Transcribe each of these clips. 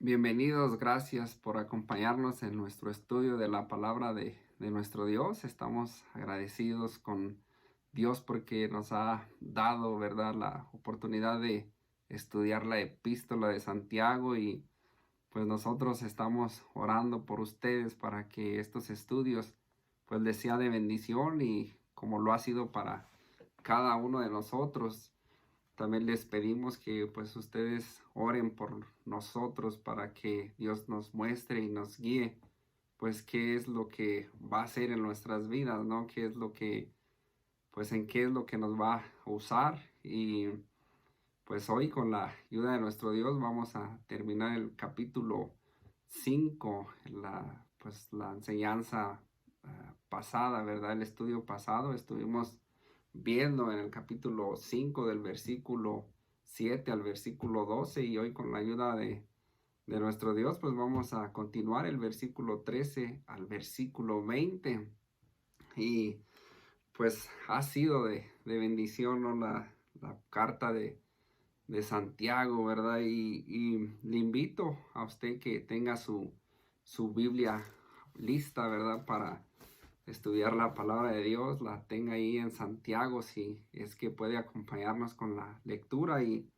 Bienvenidos, gracias por acompañarnos en nuestro estudio de la palabra de nuestro Dios. Estamos agradecidos con Dios porque nos ha dado, ¿verdad?, la oportunidad de estudiar la epístola de Santiago y pues nosotros estamos orando por ustedes para que estos estudios pues les sea de bendición y como lo ha sido para cada uno de nosotros. También les pedimos que pues ustedes oren por nosotros para que Dios nos muestre y nos guíe, pues qué es lo que va a hacer en nuestras vidas, ¿no? Qué es lo que, pues en qué es lo que nos va a usar. Y pues hoy con la ayuda de nuestro Dios vamos a terminar el capítulo 5, pues la enseñanza pasada, ¿verdad? El estudio pasado estuvimos viendo en el capítulo 5 del versículo 7 al versículo 12 y hoy con la ayuda de nuestro Dios pues vamos a continuar el versículo 13 al versículo 20 y pues ha sido de bendición, ¿no? La carta de Santiago, ¿verdad? Y le invito a usted que tenga su Biblia lista, ¿verdad? Para estudiar la palabra de Dios, la tenga ahí en Santiago, si es que puede acompañarnos con la lectura. Y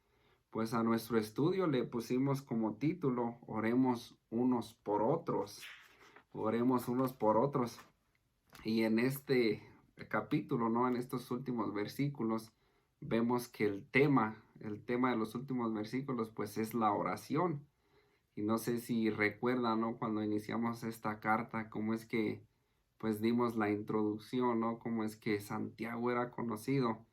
pues a nuestro estudio le pusimos como título, oremos unos por otros, oremos unos por otros. Y en este capítulo, ¿no? En estos últimos versículos, vemos que el tema de los últimos versículos, pues es la oración. Y no sé si recuerdan, ¿no? Cuando iniciamos esta carta, cómo es que, pues dimos la introducción, ¿no? Cómo es que Santiago era conocido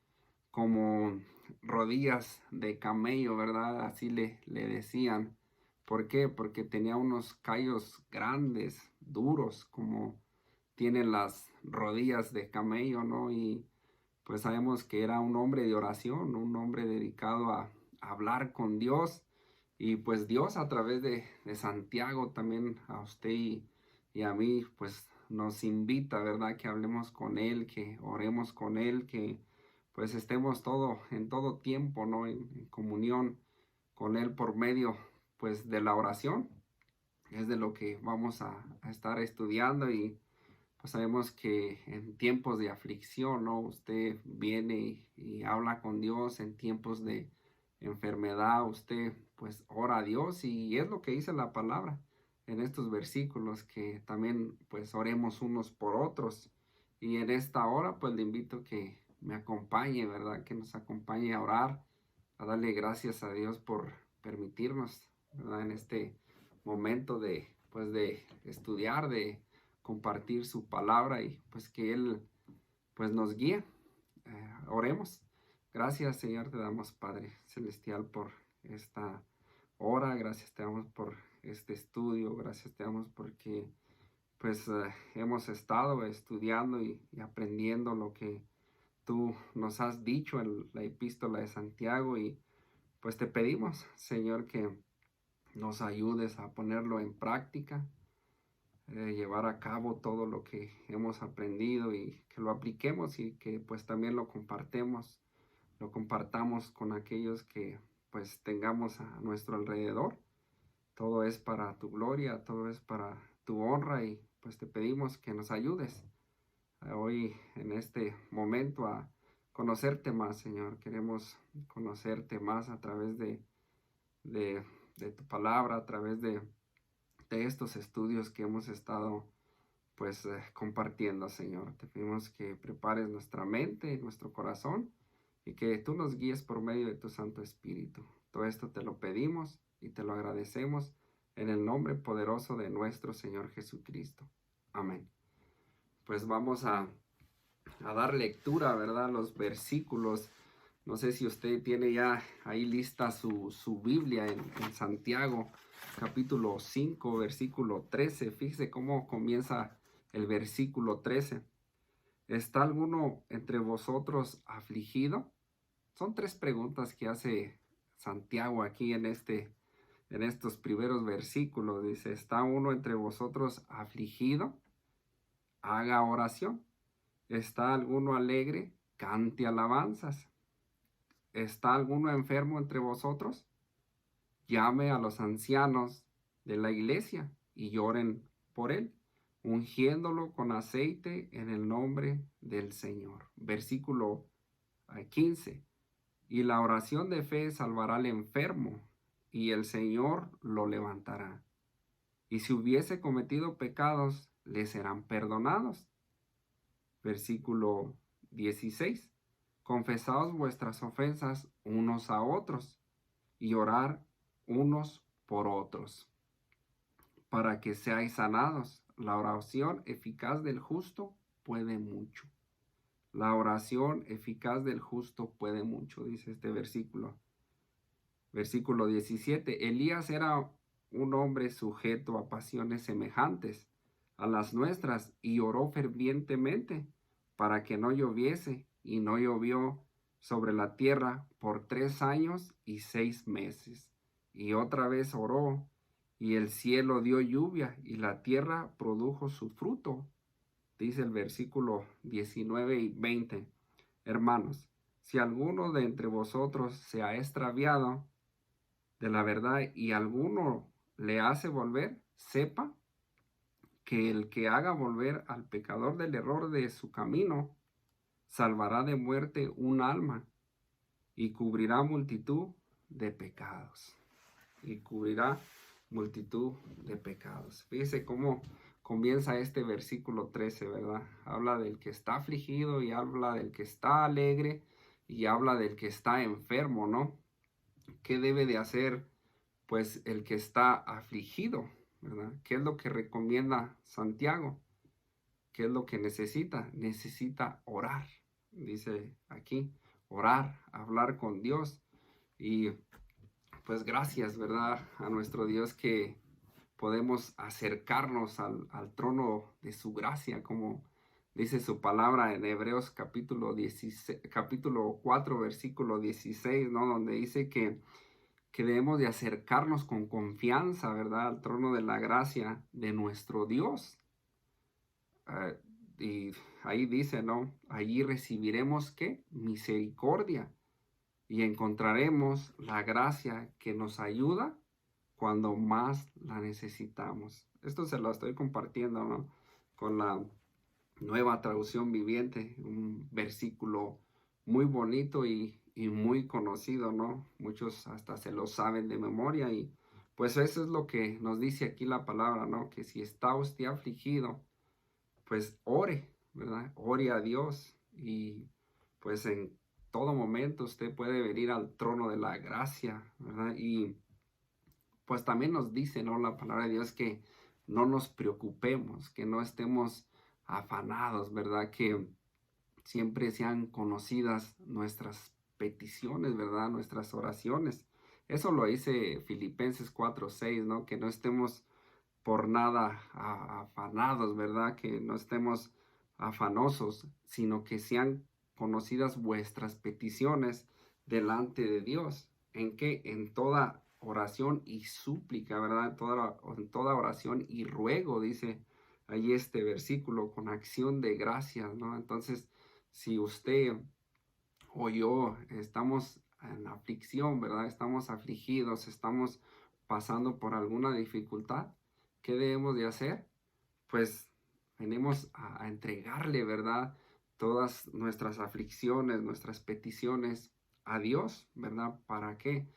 como rodillas de camello, ¿verdad? Así le decían. ¿Por qué? Porque tenía unos callos grandes, duros, como tienen las rodillas de camello, ¿no? Y pues sabemos que era un hombre de oración, un hombre dedicado a hablar con Dios. Y pues Dios a través de Santiago también a usted y a mí, pues nos invita, ¿verdad? Que hablemos con Él, que oremos con Él, que pues estemos en todo tiempo, ¿no? En comunión con Él por medio, pues de la oración. Es de lo que vamos a estar estudiando y pues sabemos que en tiempos de aflicción, ¿no? Usted viene y habla con Dios en tiempos de enfermedad, usted pues ora a Dios y es lo que dice la palabra en estos versículos, que también pues oremos unos por otros. Y en esta hora pues le invito que me acompañe, ¿verdad? Que nos acompañe a orar, a darle gracias a Dios por permitirnos, ¿verdad? En este momento de pues de estudiar, de compartir su palabra y pues que Él pues nos guíe. Oremos. Gracias, Señor, te damos, Padre Celestial, por esta hora. Gracias te damos por este estudio. Gracias te damos porque pues hemos estado estudiando y aprendiendo lo que tú nos has dicho en la epístola de Santiago y pues te pedimos, Señor, que nos ayudes a ponerlo en práctica, llevar a cabo todo lo que hemos aprendido y que lo apliquemos y que pues también lo compartamos con aquellos que pues tengamos a nuestro alrededor. Todo es para tu gloria, todo es para tu honra y pues te pedimos que nos ayudes hoy en este momento a conocerte más, Señor. Queremos conocerte más a través de, de tu palabra, a través de estos estudios que hemos estado pues compartiendo, Señor. Te pedimos que prepares nuestra mente y nuestro corazón y que tú nos guíes por medio de tu Santo Espíritu. Todo esto te lo pedimos y te lo agradecemos en el nombre poderoso de nuestro Señor Jesucristo. Amén. Pues vamos a dar lectura, ¿verdad? Los versículos. No sé si usted tiene ya ahí lista su Biblia en Santiago, capítulo 5, versículo 13. Fíjese cómo comienza el versículo 13. ¿Está alguno entre vosotros afligido? Son tres preguntas que hace Santiago aquí en estos primeros versículos. Dice, ¿está uno entre vosotros afligido? Haga oración. ¿Está alguno alegre? Cante alabanzas. ¿Está alguno enfermo entre vosotros? Llame a los ancianos de la iglesia y oren por él, ungiéndolo con aceite en el nombre del Señor. Versículo 15. Y la oración de fe salvará al enfermo, y el Señor lo levantará. Y si hubiese cometido pecados, le serán perdonados. Versículo 16. Confesaos vuestras ofensas unos a otros, y orar unos por otros, para que seáis sanados. La oración eficaz del justo puede mucho. La oración eficaz del justo puede mucho, dice este versículo. Versículo 17. Elías era un hombre sujeto a pasiones semejantes a las nuestras y oró fervientemente para que no lloviese, y no llovió sobre la tierra por 3 años y 6 meses. Y otra vez oró, y el cielo dio lluvia, y la tierra produjo su fruto. Dice el versículo 19 y 20. Hermanos, si alguno de entre vosotros se ha extraviado de la verdad y alguno le hace volver, sepa que el que haga volver al pecador del error de su camino, salvará de muerte un alma y cubrirá multitud de pecados. Y cubrirá multitud de pecados. Fíjese cómo comienza este versículo 13, ¿verdad? Habla del que está afligido y habla del que está alegre y habla del que está enfermo, ¿no? ¿Qué debe de hacer, pues, el que está afligido, ¿verdad? ¿Qué es lo que recomienda Santiago? ¿Qué es lo que necesita? Necesita orar, dice aquí, orar, hablar con Dios. Y pues gracias, ¿verdad? A nuestro Dios que podemos acercarnos al trono de su gracia, como dice su palabra en Hebreos capítulo 16, capítulo 4, versículo 16, ¿no? Donde dice que debemos de acercarnos con confianza, ¿verdad? Al trono de la gracia de nuestro Dios. Y ahí dice, ¿no? Allí recibiremos, ¿qué? Misericordia. Y encontraremos la gracia que nos ayuda cuando más la necesitamos. Esto se lo estoy compartiendo, ¿no? Con la Nueva Traducción Viviente, un versículo muy bonito y muy conocido, ¿no? Muchos hasta se lo saben de memoria y pues eso es lo que nos dice aquí la palabra, ¿no? Que si está usted afligido, pues ore, ¿verdad? Ore a Dios y pues en todo momento usted puede venir al trono de la gracia, ¿verdad? Y pues también nos dice, ¿no? La palabra de Dios que no nos preocupemos, que no estemos afanados, ¿verdad? Que siempre sean conocidas nuestras peticiones, ¿verdad? Nuestras oraciones. Eso lo dice Filipenses 4:6, ¿no? Que no estemos por nada afanados, ¿verdad? Que no estemos afanosos, sino que sean conocidas vuestras peticiones delante de Dios. ¿En qué? En toda oración y súplica, ¿verdad? En toda oración y ruego, dice ahí este versículo, con acción de gracias, ¿no? Entonces, si usted o yo estamos en aflicción, ¿verdad? Estamos afligidos, estamos pasando por alguna dificultad, ¿qué debemos de hacer? Pues venimos a entregarle, ¿verdad? Todas nuestras aflicciones, nuestras peticiones a Dios, ¿verdad? ¿Para qué?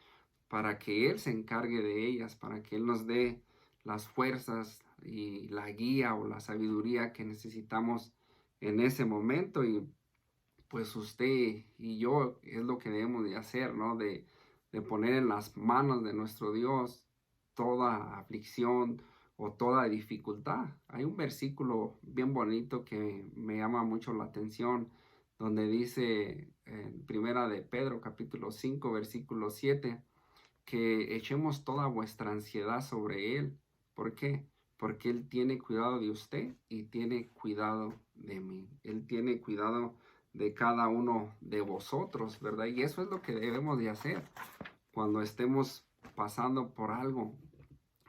Para que Él se encargue de ellas, para que Él nos dé las fuerzas y la guía o la sabiduría que necesitamos en ese momento. Y pues usted y yo es lo que debemos de hacer, ¿no? De poner en las manos de nuestro Dios toda aflicción o toda dificultad. Hay un versículo bien bonito que me llama mucho la atención, donde dice en Primera de Pedro, capítulo 5, versículo 7, que echemos toda vuestra ansiedad sobre Él. ¿Por qué? Porque Él tiene cuidado de usted y tiene cuidado de mí. Él tiene cuidado de cada uno de vosotros, ¿verdad? Y eso es lo que debemos de hacer cuando estemos pasando por algo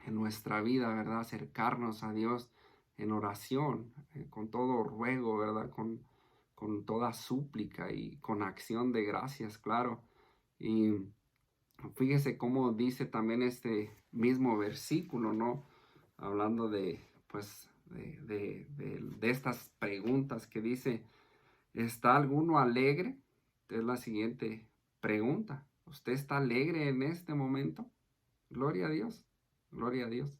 en nuestra vida, ¿verdad? Acercarnos a Dios en oración, con todo ruego, ¿verdad? Con toda súplica y con acción de gracias, claro. Y Fíjese cómo dice también este mismo versículo, ¿no? Hablando pues, de estas preguntas que dice, ¿está alguno alegre? Es la siguiente pregunta. ¿Usted está alegre en este momento? Gloria a Dios, gloria a Dios.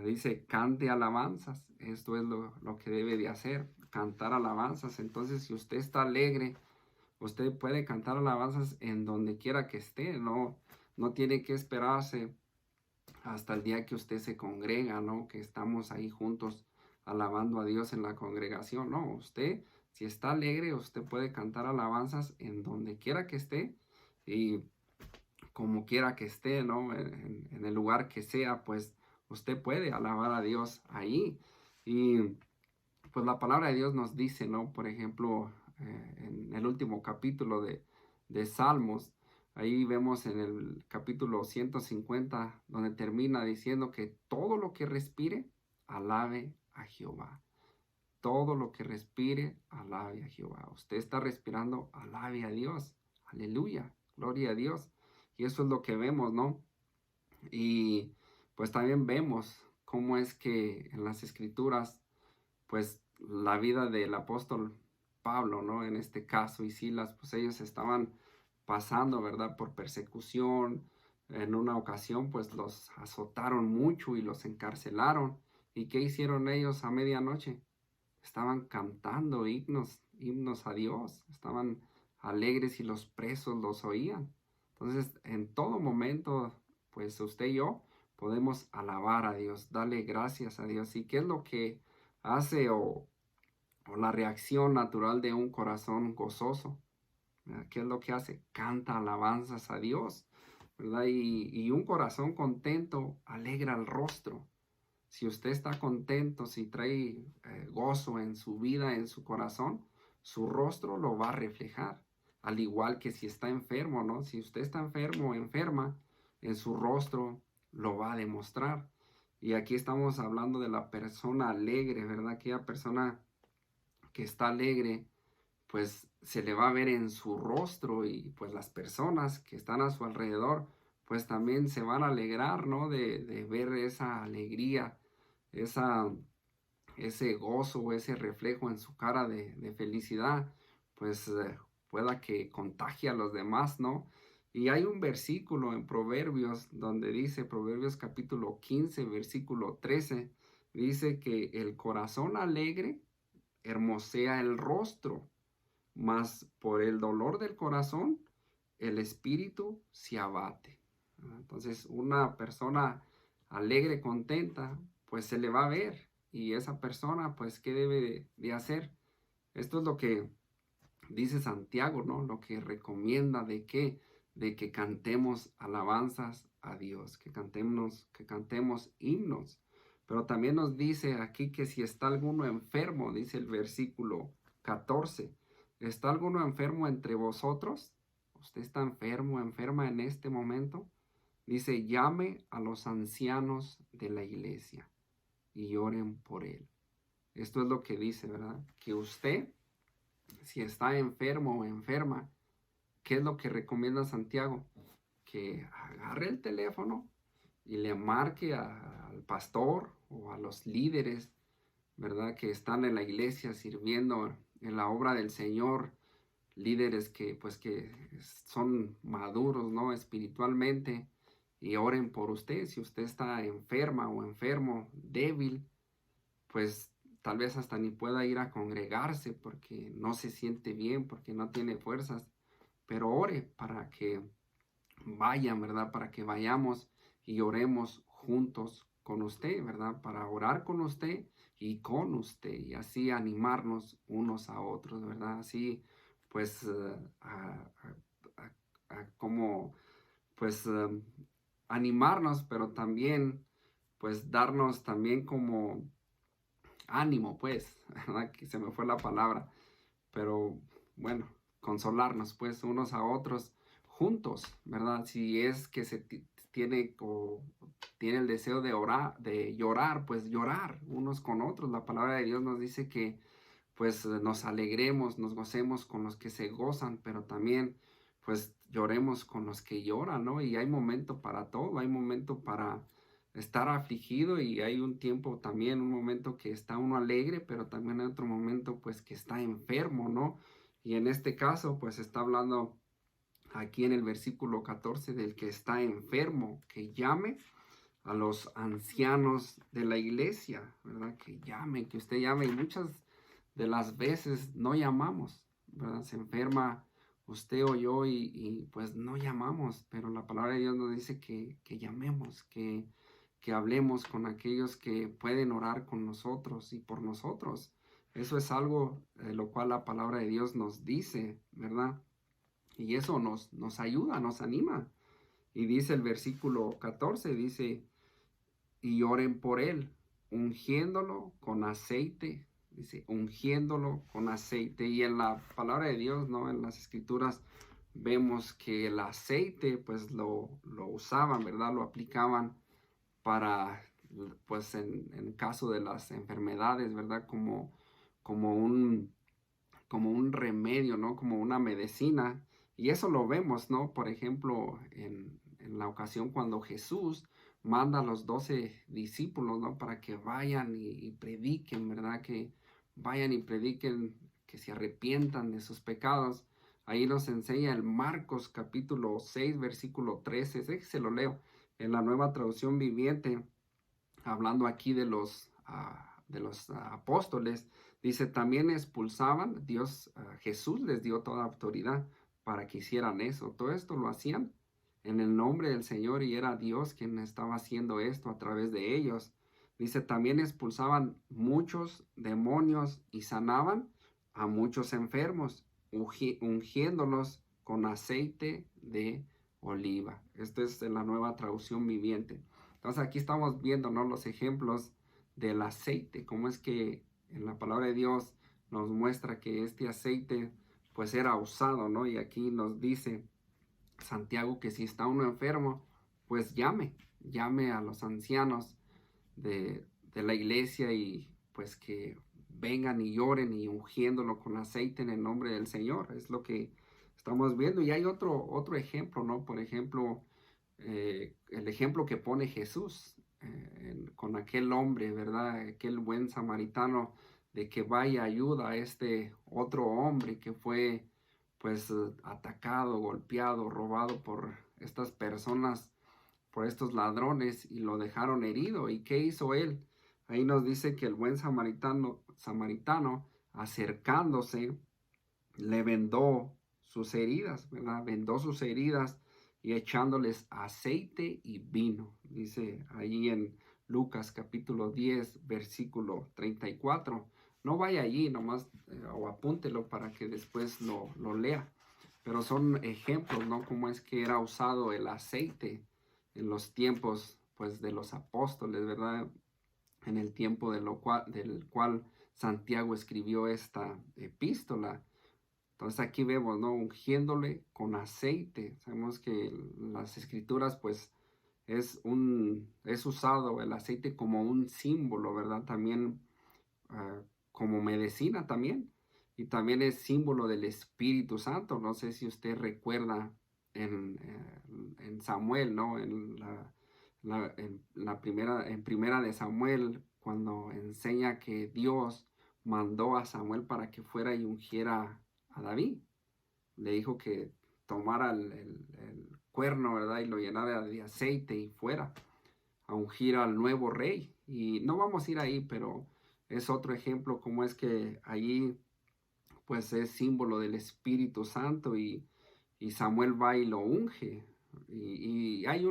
Dice, cante alabanzas. Esto es lo que debe de hacer, cantar alabanzas. Entonces, si usted está alegre, usted puede cantar alabanzas en donde quiera que esté, ¿no? No tiene que esperarse hasta el día que usted se congrega, ¿no? Que estamos ahí juntos alabando a Dios en la congregación, ¿no? Usted, si está alegre, usted puede cantar alabanzas en donde quiera que esté y como quiera que esté, ¿no? En el lugar que sea, pues usted puede alabar a Dios ahí. Y pues la palabra de Dios nos dice, ¿no? Por ejemplo, en el último capítulo de Salmos, ahí vemos en el capítulo 150, donde termina diciendo que todo lo que respire, alabe a Jehová. Todo lo que respire, alabe a Jehová. Usted está respirando, alabe a Dios. Aleluya, gloria a Dios. Y eso es lo que vemos, ¿no? Y pues también vemos cómo es que en las escrituras, pues la vida del apóstol Pablo, ¿no? En este caso, y Silas, pues ellos estaban pasando, ¿verdad? Por persecución. En una ocasión, pues los azotaron mucho y los encarcelaron. ¿Y qué hicieron ellos a medianoche? Estaban cantando himnos a Dios. Estaban alegres y los presos los oían. Entonces, en todo momento, pues usted y yo podemos alabar a Dios, darle gracias a Dios. ¿Y qué es lo que hace o la reacción natural de un corazón gozoso? ¿Verdad? ¿Qué es lo que hace? Canta alabanzas a Dios, ¿verdad? Y un corazón contento alegra el rostro. Si usted está contento, si trae gozo en su vida, en su corazón, su rostro lo va a reflejar. Al igual que si está enfermo, ¿no? Si usted está enfermo o enferma, en su rostro lo va a demostrar. Y aquí estamos hablando de la persona alegre, ¿verdad? Aquella persona que está alegre, pues se le va a ver en su rostro y pues las personas que están a su alrededor, pues también se van a alegrar, ¿no? De ver esa alegría, esa, ese gozo, ese reflejo en su cara de felicidad, pues pueda que contagie a los demás, ¿no? Y hay un versículo en Proverbios donde dice, Proverbios capítulo 15, versículo 13, dice que el corazón alegre hermosea el rostro, mas por el dolor del corazón el espíritu se abate. Entonces, una persona alegre, contenta, pues se le va a ver. Y esa persona, pues, ¿qué debe de hacer? Esto es lo que dice Santiago, ¿no? Lo que recomienda de que cantemos alabanzas a Dios, que cantemos himnos. Pero también nos dice aquí que si está alguno enfermo, dice el versículo 14, ¿está alguno enfermo entre vosotros? ¿Usted está enfermo, enferma en este momento? Dice, llame a los ancianos de la iglesia y oren por él. Esto es lo que dice, ¿verdad? Que usted, si está enfermo o enferma, ¿qué es lo que recomienda Santiago? Que agarre el teléfono y le marque al pastor o a los líderes, ¿verdad? Que están en la iglesia sirviendo en la obra del Señor, líderes que pues que son maduros, ¿no? Espiritualmente, y oren por usted. Si usted está enferma o enfermo, débil, pues tal vez hasta ni pueda ir a congregarse porque no se siente bien, porque no tiene fuerzas, pero ore para que vayan, ¿verdad? Para que vayamos y oremos juntos con usted, ¿verdad? Para orar con usted y con usted y así animarnos unos a otros, ¿verdad? Así pues como pues animarnos, pero también pues darnos también como ánimo, pues, ¿verdad? Que se me fue la palabra, pero bueno, consolarnos pues unos a otros juntos, ¿verdad? Si es que se tiene o tiene el deseo de orar, de llorar, pues llorar unos con otros. La palabra de Dios nos dice que pues nos alegremos, nos gocemos con los que se gozan, pero también pues lloremos con los que lloran, ¿no? Y hay momento para todo, hay momento para estar afligido y hay un tiempo también, un momento que está uno alegre, pero también hay otro momento pues que está enfermo, ¿no? Y en este caso pues está hablando aquí en el versículo 14 del que está enfermo, que llame a los ancianos de la iglesia, ¿verdad? Que llame, que usted llame. Y muchas de las veces no llamamos, ¿verdad? Se enferma usted o yo y pues no llamamos, pero la palabra de Dios nos dice que llamemos, que hablemos con aquellos que pueden orar con nosotros y por nosotros. Eso es algo lo cual la palabra de Dios nos dice, ¿verdad? Y eso nos ayuda, nos anima. Y dice el versículo 14, dice, y oren por él, ungiéndolo con aceite, dice, ungiéndolo con aceite. Y en la palabra de Dios, ¿no? En las escrituras vemos que el aceite, pues lo usaban, ¿verdad? Lo aplicaban para, pues en caso de las enfermedades, ¿verdad? Como un, como un remedio, ¿no? Como una medicina. Y eso lo vemos, ¿no? Por ejemplo, en la ocasión cuando Jesús manda a los 12 discípulos, ¿no? Para que vayan y prediquen, ¿verdad? Que vayan y prediquen, que se arrepientan de sus pecados. Ahí nos enseña el Marcos capítulo 6, versículo 13. Se lo leo en la Nueva Traducción Viviente, hablando aquí de los apóstoles. Dice, también expulsaban, Jesús les dio toda autoridad para que hicieran eso. Todo esto lo hacían en el nombre del Señor y era Dios quien estaba haciendo esto a través de ellos. Dice, también expulsaban muchos demonios y sanaban a muchos enfermos, ungiéndolos con aceite de oliva. Esta es la Nueva Traducción Viviente. Entonces aquí estamos viendo, ¿no? Los ejemplos del aceite, cómo es que en la palabra de Dios nos muestra que este aceite pues era usado, ¿no? Y aquí nos dice Santiago que si está uno enfermo, pues llame a los ancianos de la iglesia y pues que vengan y lloren y ungiéndolo con aceite en el nombre del Señor. Es lo que estamos viendo. Y hay otro ejemplo, ¿no? Por ejemplo, el ejemplo que pone Jesús con aquel hombre, ¿verdad? Aquel buen samaritano, de que vaya ayuda a este otro hombre que fue pues atacado, golpeado, robado por estas personas, por estos ladrones y lo dejaron herido. ¿Y qué hizo él? Ahí nos dice que el buen samaritano acercándose le vendó sus heridas, ¿verdad? Vendó sus heridas y echándoles aceite y vino. Dice allí en Lucas capítulo 10, versículo 34. No vaya allí nomás o apúntelo para que después lo lea. Pero son ejemplos, ¿no? Cómo es que era usado el aceite en los tiempos, pues, de los apóstoles, ¿verdad? En el tiempo del cual Santiago escribió esta epístola. Entonces aquí vemos, ¿no? Ungiéndole con aceite. Sabemos que las escrituras, pues, es usado el aceite como un símbolo, ¿verdad? También como medicina también. Y también es símbolo del Espíritu Santo. No sé si usted recuerda en Samuel, ¿no? En primera de Samuel, cuando enseña que Dios mandó a Samuel para que fuera y ungiera a David. Le dijo que tomara el cuerno, ¿verdad? Y lo llenara de aceite y fuera a ungir al nuevo rey. Y no vamos a ir ahí, pero es otro ejemplo como es que allí pues es símbolo del Espíritu Santo y Samuel va y lo unge. Y hay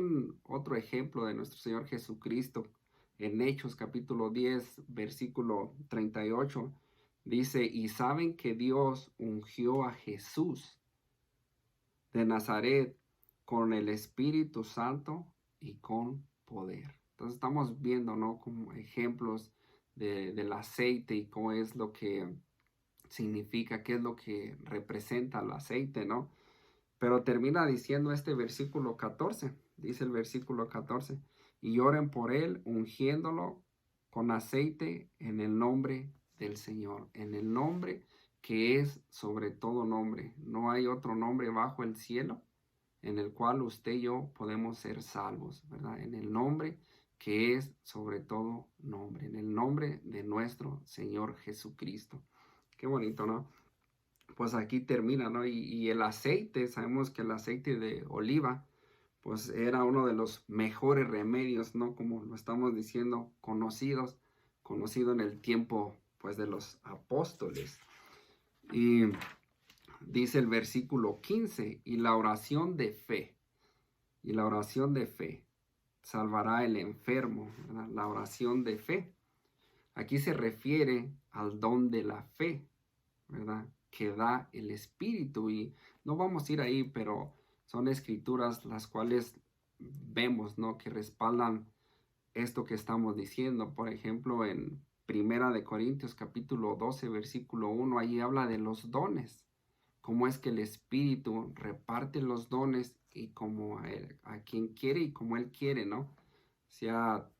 otro ejemplo de nuestro Señor Jesucristo en Hechos capítulo 10, versículo 38. Dice, y saben que Dios ungió a Jesús de Nazaret con el Espíritu Santo y con poder. Entonces estamos viendo, ¿no? Como ejemplos del aceite y cómo es lo que significa, qué es lo que representa el aceite, ¿no? Pero termina diciendo este versículo 14, dice el versículo 14, y oren por él, ungiéndolo con aceite en el nombre del Señor, en el nombre que es sobre todo nombre. No hay otro nombre bajo el cielo en el cual usted y yo podemos ser salvos, ¿verdad? En el nombre que es sobre todo nombre, en el nombre de nuestro Señor Jesucristo. Qué bonito, ¿no? Pues aquí termina, ¿no? Y el aceite, sabemos que el aceite de oliva, pues era uno de los mejores remedios, ¿no? Como lo estamos diciendo, conocido en el tiempo, pues, de los apóstoles. Y dice el versículo 15, y la oración de fe salvará el enfermo, ¿verdad? La oración de fe. Aquí se refiere al don de la fe, ¿verdad? Que da el Espíritu. Y no vamos a ir ahí, pero son escrituras las cuales vemos, ¿no? Que respaldan esto que estamos diciendo. Por ejemplo, en Primera de Corintios capítulo 12, versículo 1, allí habla de los dones. Cómo es que el Espíritu reparte los dones y como a quien quiere y como Él quiere, ¿no? O sea,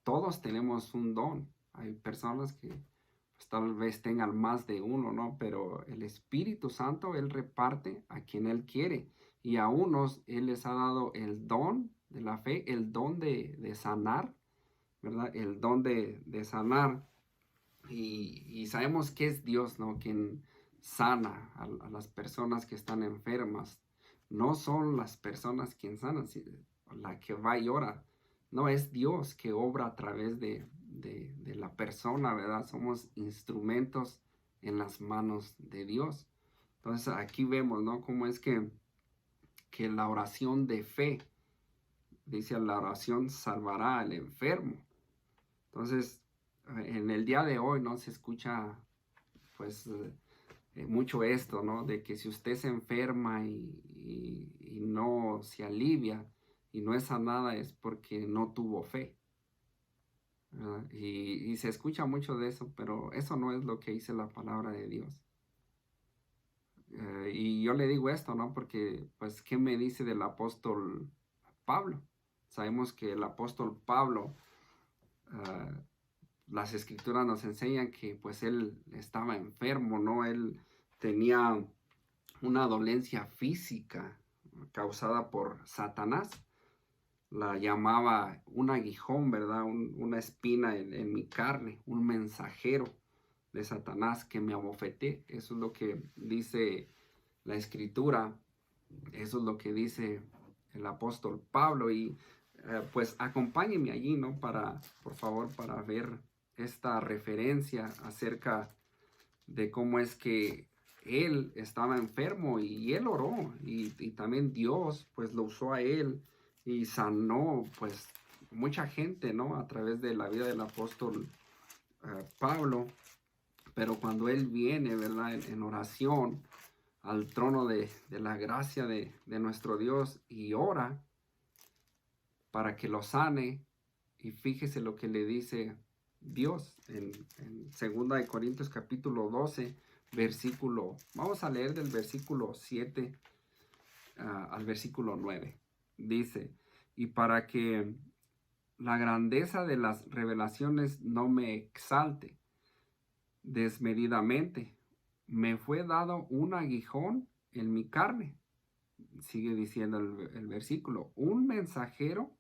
todos tenemos un don. Hay personas que pues, tal vez tengan más de uno, ¿no? Pero el Espíritu Santo, Él reparte a quien Él quiere. Y a unos Él les ha dado el don de la fe, el don de sanar, ¿verdad? El don de sanar. Y sabemos que es Dios, ¿no? Quien sana a las personas que están enfermas. No son las personas quien sanan, la que va y ora. No, es Dios que obra a través de la persona, ¿verdad? Somos instrumentos en las manos de Dios. Entonces aquí vemos, ¿no? Cómo es que la oración de fe, dice, la oración salvará al enfermo. Entonces, en el día de hoy, ¿no? Se escucha, pues, mucho esto, ¿no? De que si usted se enferma y no se alivia y no es sanada es porque no tuvo fe, ¿verdad? Y se escucha mucho de eso, pero eso no es lo que dice la palabra de Dios. Y yo le digo esto, ¿no? Porque, pues, ¿qué me dice del apóstol Pablo? Sabemos que el apóstol Pablo, las escrituras nos enseñan que, pues, él estaba enfermo, ¿no? Él tenía una dolencia física causada por Satanás. La llamaba un aguijón, ¿verdad? Una espina en mi carne, un mensajero de Satanás que me abofeté. Eso es lo que dice la escritura. Eso es lo que dice el apóstol Pablo. Y pues acompáñenme allí, ¿no? Por favor, para ver esta referencia acerca de cómo es que él estaba enfermo y él oró y también Dios pues lo usó a él y sanó pues mucha gente, ¿no? A través de la vida del apóstol Pablo. Pero cuando él viene, ¿verdad? En oración al trono de la gracia de nuestro Dios y ora para que lo sane, y fíjese lo que le dice Dios en 2 de Corintios capítulo 12, versículo, vamos a leer del versículo 7 al versículo 9. Dice, y para que la grandeza de las revelaciones no me exalte desmedidamente, me fue dado un aguijón en mi carne. Sigue diciendo el versículo, un mensajero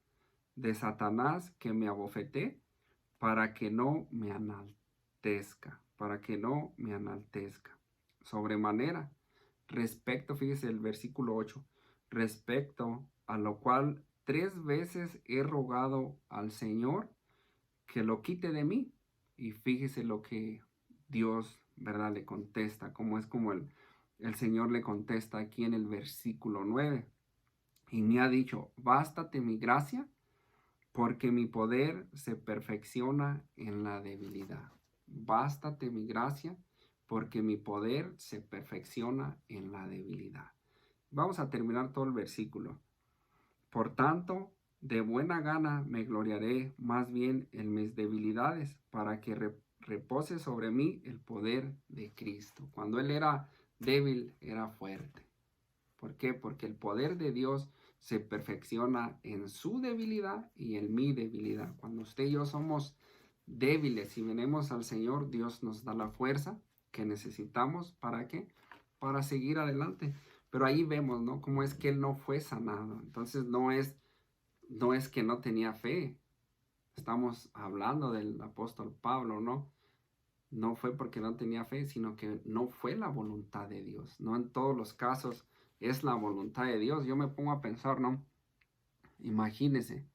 de Satanás que me abofeté para que no me enaltezca, sobremanera, respecto, fíjese el versículo 8, respecto a lo cual 3 veces he rogado al Señor que lo quite de mí, y fíjese lo que Dios, ¿verdad?, le contesta, como el Señor le contesta aquí en el versículo 9, y me ha dicho, bástate mi gracia, porque mi poder se perfecciona en la debilidad. Bástate mi gracia, porque mi poder se perfecciona en la debilidad. Vamos a terminar todo el versículo. Por tanto, de buena gana me gloriaré más bien en mis debilidades, para que repose sobre mí el poder de Cristo. Cuando Él era débil, era fuerte. ¿Por qué? Porque el poder de Dios se perfecciona en su debilidad y en mi debilidad. Cuando usted y yo somos débiles y venimos al Señor, Dios nos da la fuerza que necesitamos. ¿Para qué? Para seguir adelante. Pero ahí vemos, ¿no? Cómo es que él no fue sanado. Entonces no es que no tenía fe. Estamos hablando del apóstol Pablo, ¿no? No fue porque no tenía fe, sino que no fue la voluntad de Dios. No en todos los casos es la voluntad de Dios. Yo me pongo a pensar, ¿no? Imagínese,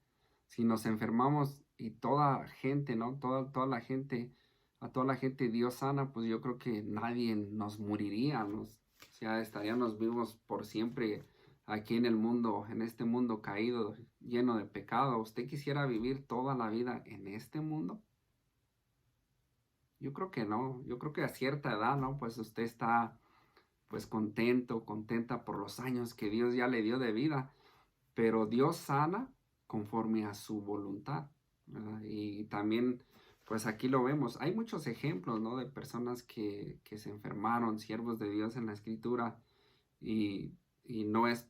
si nos enfermamos y toda gente, ¿no? Toda la gente, a toda la gente Dios sana, pues yo creo que nadie nos moriría, o sea, estaríamos vivos por siempre aquí en el mundo, en este mundo caído, lleno de pecado. ¿Usted quisiera vivir toda la vida en este mundo? Yo creo que no. Yo creo que a cierta edad, ¿no? Pues usted está pues contento, contenta por los años que Dios ya le dio de vida, pero Dios sana conforme a su voluntad, ¿verdad? Y también, pues aquí lo vemos, hay muchos ejemplos, ¿no? De personas que se enfermaron, siervos de Dios en la Escritura, y, y no es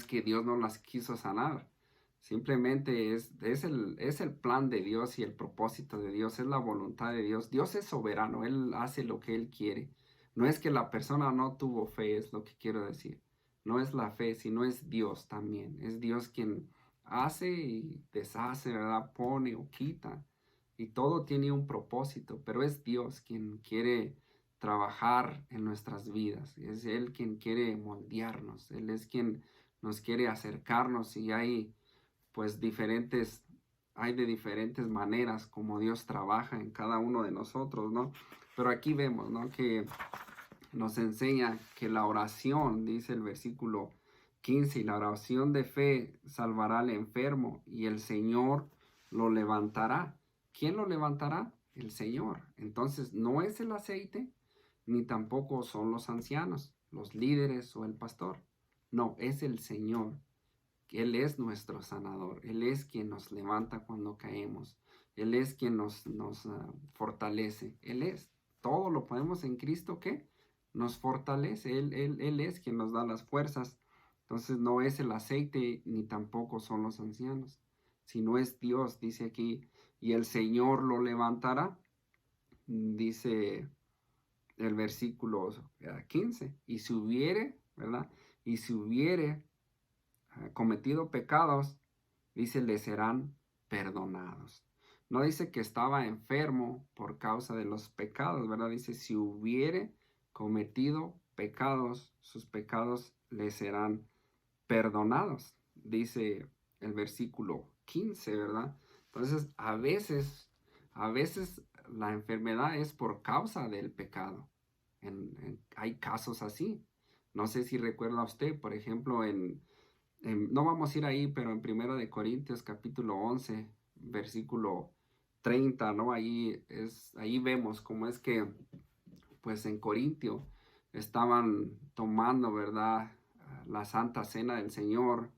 que Dios no las quiso sanar, simplemente es el plan de Dios y el propósito de Dios, es la voluntad de Dios. Dios es soberano, Él hace lo que Él quiere. No es que la persona no tuvo fe, es lo que quiero decir. No es la fe, sino es Dios también. Es Dios quien hace y deshace, ¿verdad? Pone o quita. Y todo tiene un propósito, pero es Dios quien quiere trabajar en nuestras vidas. Es Él quien quiere moldearnos. Él es quien nos quiere acercarnos y pues hay de diferentes maneras como Dios trabaja en cada uno de nosotros, ¿no? Pero aquí vemos, ¿no? Que nos enseña que la oración, dice el versículo 15, y la oración de fe salvará al enfermo y el Señor lo levantará. ¿Quién lo levantará? El Señor. Entonces no es el aceite, ni tampoco son los ancianos, los líderes o el pastor. No, es el Señor. Él es nuestro sanador. Él es quien nos levanta cuando caemos. Él es quien nos fortalece. Él es. Todo lo podemos en Cristo que nos fortalece. Él es quien nos da las fuerzas. Entonces no es el aceite ni tampoco son los ancianos, sino es Dios, dice aquí. Y el Señor lo levantará, dice el versículo 15. Y si hubiere, ¿verdad? Y si hubiere cometido pecados, dice, le serán perdonados. No dice que estaba enfermo por causa de los pecados, ¿verdad? Dice, si hubiere cometido pecados, sus pecados le serán perdonados. Dice el versículo 15, ¿verdad? Entonces, a veces la enfermedad es por causa del pecado. Hay casos así. No sé si recuerda usted, por ejemplo, no vamos a ir ahí, pero en Primera de Corintios capítulo 11, versículo 30, ¿no? Ahí vemos cómo es que, pues en Corintio estaban tomando, ¿verdad? La Santa Cena del Señor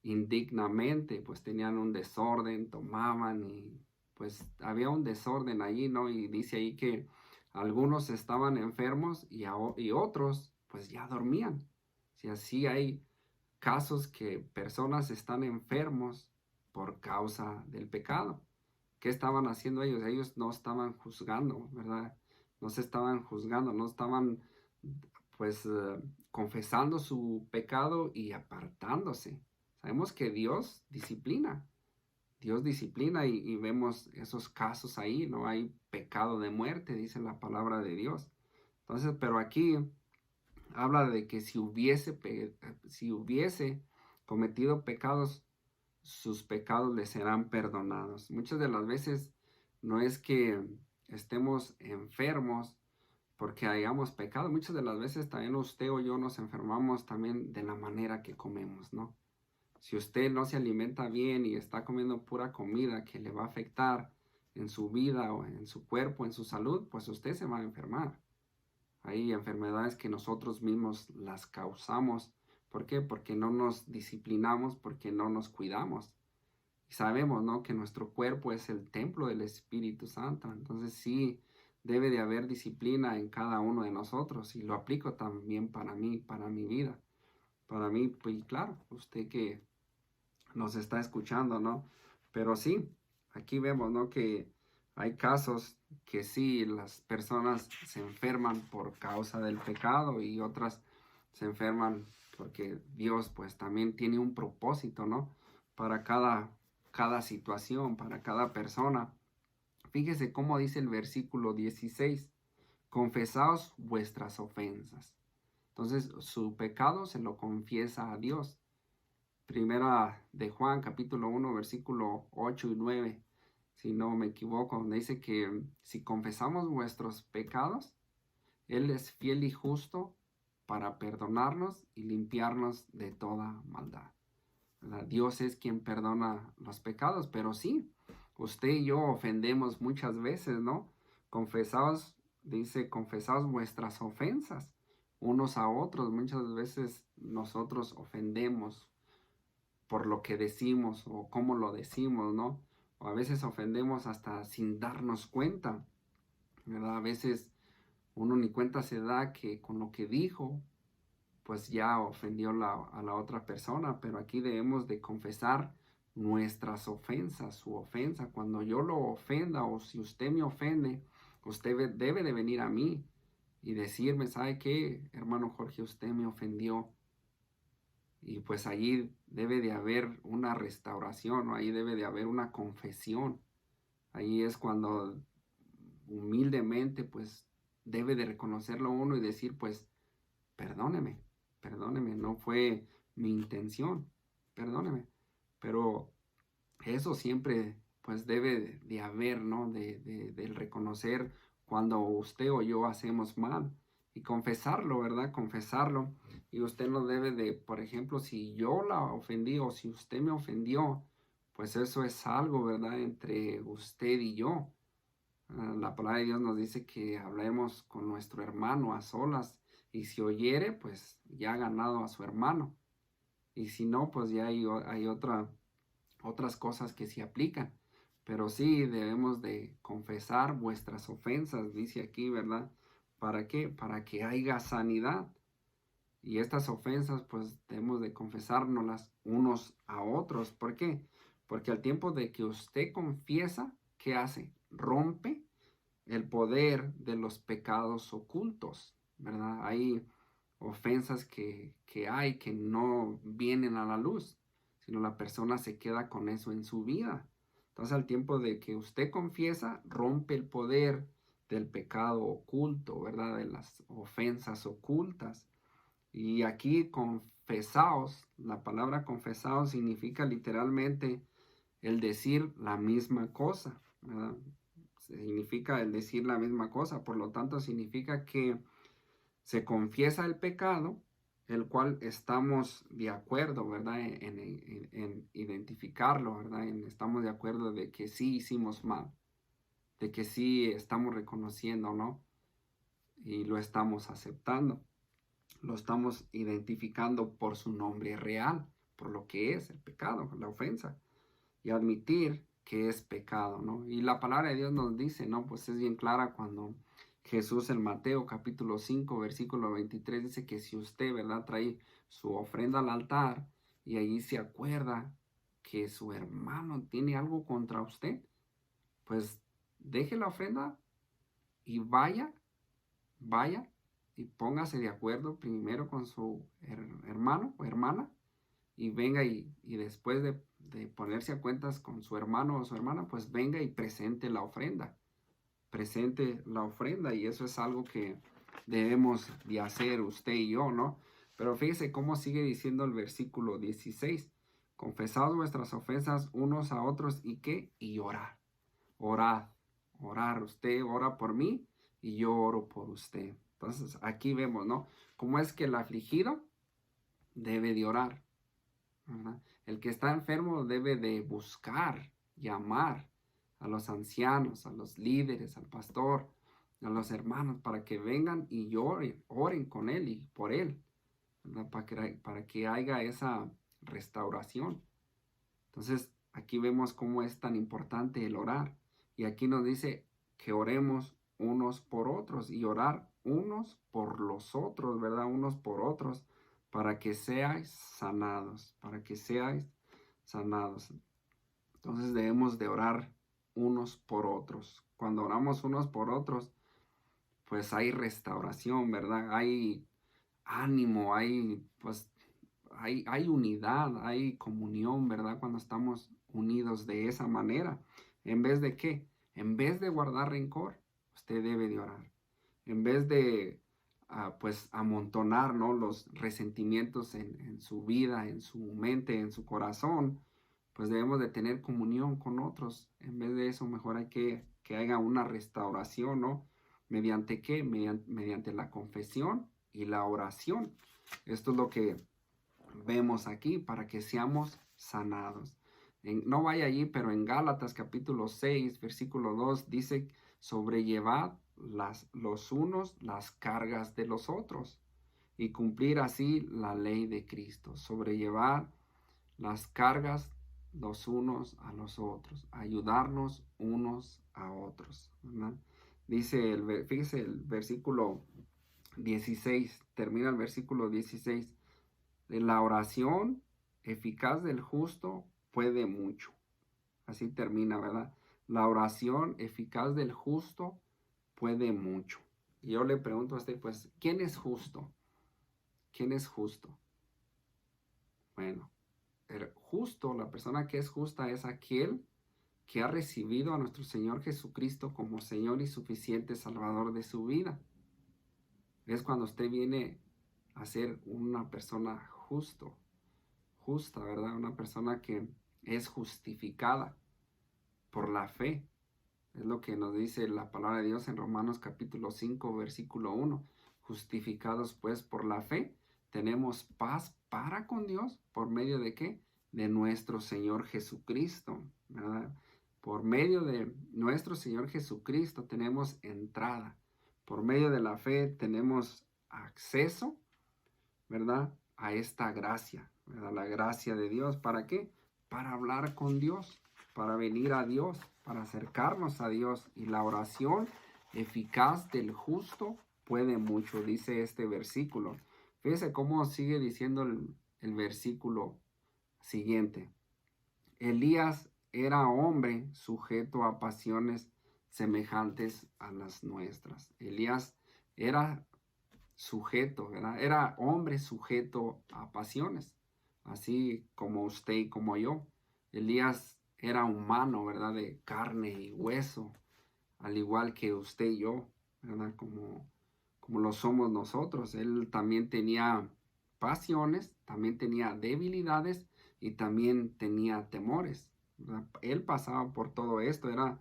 indignamente, pues tenían un desorden, tomaban y pues había un desorden allí, ¿no? Y dice ahí que algunos estaban enfermos y otros pues ya dormían. Si así hay casos que personas están enfermos por causa del pecado. ¿Qué estaban haciendo ellos? Ellos no estaban juzgando, ¿verdad? No se estaban juzgando, no estaban pues confesando su pecado y apartándose. Sabemos que Dios disciplina y vemos esos casos ahí, ¿no? Hay pecado de muerte, dice la palabra de Dios. Entonces, pero aquí habla de que si hubiese cometido pecados, sus pecados le serán perdonados. Muchas de las veces no es que estemos enfermos porque hayamos pecado. Muchas de las veces también usted o yo nos enfermamos también de la manera que comemos, ¿no? Si usted no se alimenta bien y está comiendo pura comida que le va a afectar en su vida o en su cuerpo, en su salud, pues usted se va a enfermar. Hay enfermedades que nosotros mismos las causamos. ¿Por qué? Porque no nos disciplinamos, porque no nos cuidamos. Y sabemos, ¿no? Que nuestro cuerpo es el templo del Espíritu Santo. Entonces sí, debe de haber disciplina en cada uno de nosotros. Y lo aplico también para mí, para mi vida. Para mí, pues claro, usted que nos está escuchando, ¿no? Pero sí, aquí vemos, ¿no? Que hay casos que sí, las personas se enferman por causa del pecado y otras se enferman porque Dios pues también tiene un propósito, ¿no? Para cada situación, para cada persona. Fíjese cómo dice el versículo 16, confesaos vuestras ofensas. Entonces su pecado se lo confiesa a Dios. Primera de Juan, capítulo 1, versículo 8 y 9, si no me equivoco, donde dice que si confesamos vuestros pecados, Él es fiel y justo para perdonarnos y limpiarnos de toda maldad. ¿Verdad? Dios es quien perdona los pecados, pero sí, usted y yo ofendemos muchas veces, ¿no? Confesaos, dice, confesaos vuestras ofensas unos a otros. Muchas veces nosotros ofendemos por lo que decimos o cómo lo decimos, ¿no? O a veces ofendemos hasta sin darnos cuenta, ¿verdad? A veces uno ni cuenta se da que con lo que dijo, pues ya ofendió a la otra persona, pero aquí debemos de confesar nuestras ofensas, su ofensa. Cuando yo lo ofenda o si usted me ofende, usted debe de venir a mí y decirme, ¿sabe qué, hermano Jorge? Usted me ofendió. Y pues allí debe de haber una restauración, ¿no? Ahí debe de haber una confesión. Ahí es cuando humildemente pues debe de reconocerlo uno y decir pues perdóneme, perdóneme, no fue mi intención, perdóneme. Pero eso siempre pues debe de haber, ¿no? Del reconocer cuando usted o yo hacemos mal y confesarlo, ¿verdad? Confesarlo. Y usted no debe de, por ejemplo, si yo la ofendí o si usted me ofendió, pues eso es algo, ¿verdad? Entre usted y yo. La palabra de Dios nos dice que hablemos con nuestro hermano a solas y si oyere, pues ya ha ganado a su hermano. Y si no, pues ya hay otras cosas que se aplican. Pero sí debemos de confesar vuestras ofensas, dice aquí, ¿verdad? ¿Para qué? Para que haya sanidad. Y estas ofensas, pues debemos de confesárnoslas unos a otros. ¿Por qué? Porque al tiempo de que usted confiesa, ¿qué hace? Rompe el poder de los pecados ocultos, ¿verdad? Hay ofensas que hay que no vienen a la luz, sino la persona se queda con eso en su vida. Entonces, al tiempo de que usted confiesa, rompe el poder del pecado oculto, ¿verdad? De las ofensas ocultas. Y aquí confesaos, la palabra confesaos significa literalmente el decir la misma cosa, ¿verdad? Significa el decir la misma cosa, por lo tanto significa que se confiesa el pecado, el cual estamos de acuerdo, ¿verdad? En identificarlo, ¿verdad? Estamos de acuerdo de que sí hicimos mal, de que sí estamos reconociendo, ¿no? Y lo estamos aceptando, lo estamos identificando por su nombre real, por lo que es el pecado, la ofensa, y admitir que es pecado, ¿no? Y la palabra de Dios nos dice, ¿no? Pues es bien clara cuando Jesús en Mateo capítulo 5 versículo 23 dice que si usted, ¿verdad? Trae su ofrenda al altar y allí se acuerda que su hermano tiene algo contra usted, pues deje la ofrenda y vaya y póngase de acuerdo primero con su hermano o hermana y venga y después de ponerse a cuentas con su hermano o su hermana, pues venga y presente la ofrenda. Presente la ofrenda y eso es algo que debemos de hacer usted y yo, ¿no? Pero fíjese cómo sigue diciendo el versículo 16. Confesaos vuestras ofensas unos a otros y qué? Y orar. Orad. Orar. Usted ora por mí y yo oro por usted. Entonces aquí vemos, ¿no? Cómo es que el afligido debe de orar, ¿verdad? El que está enfermo debe de buscar, llamar a los ancianos, a los líderes, al pastor, a los hermanos, para que vengan y lloren, oren con él y por él, ¿verdad? Para que haya esa restauración. Entonces, aquí vemos cómo es tan importante el orar. Y aquí nos dice que oremos unos por otros y orar unos por los otros, ¿verdad? Unos por otros para que seáis sanados, para que seáis sanados. Entonces debemos de orar unos por otros. Cuando oramos unos por otros, pues hay restauración, ¿verdad? ánimo, hay unidad, hay comunión, ¿verdad? Cuando estamos unidos de esa manera. ¿En vez de qué? En vez de guardar rencor, usted debe de orar. En vez de, pues, amontonar, ¿no?, los resentimientos en su vida, en su mente, en su corazón, pues debemos de tener comunión con otros. En vez de eso, mejor hay que haya una restauración, ¿no? ¿Mediante qué? Mediante la confesión y la oración. Esto es lo que vemos aquí para que seamos sanados. No vaya allí, pero en Gálatas capítulo 6, versículo 2 dice, sobrellevad los unos las cargas de los otros y cumplir así la ley de Cristo. Sobrellevar las cargas los unos a los otros, ayudarnos unos a otros, ¿verdad? Dice, fíjese el versículo 16, termina el versículo 16. La oración eficaz del justo puede mucho. Así termina, ¿verdad? La oración eficaz del justo puede mucho. Y yo le pregunto a usted, pues, ¿quién es justo? ¿Quién es justo? Bueno, el justo, la persona que es justa es aquel que ha recibido a nuestro Señor Jesucristo como Señor y suficiente Salvador de su vida. Es cuando usted viene a ser una persona justa, ¿verdad? Una persona que es justificada por la fe. Es lo que nos dice la palabra de Dios en Romanos capítulo 5, versículo 1. Justificados pues por la fe, tenemos paz para con Dios. ¿Por medio de qué? De nuestro Señor Jesucristo, ¿verdad? Por medio de nuestro Señor Jesucristo tenemos entrada. Por medio de la fe tenemos acceso, ¿verdad? A esta gracia, ¿verdad? La gracia de Dios. ¿Para qué? Para hablar con Dios, para venir a Dios, para acercarnos a Dios. Y la oración eficaz del justo puede mucho, dice este versículo. Fíjese cómo sigue diciendo el versículo siguiente. Elías era hombre sujeto a pasiones semejantes a las nuestras. Elías era sujeto, ¿verdad? Era hombre sujeto a pasiones, así como usted y como yo. Elías era humano, ¿verdad? De carne y hueso, al igual que usted y yo, ¿verdad? Como lo somos nosotros. Él también tenía pasiones, también tenía debilidades y también tenía temores, ¿verdad? Él pasaba por todo esto, era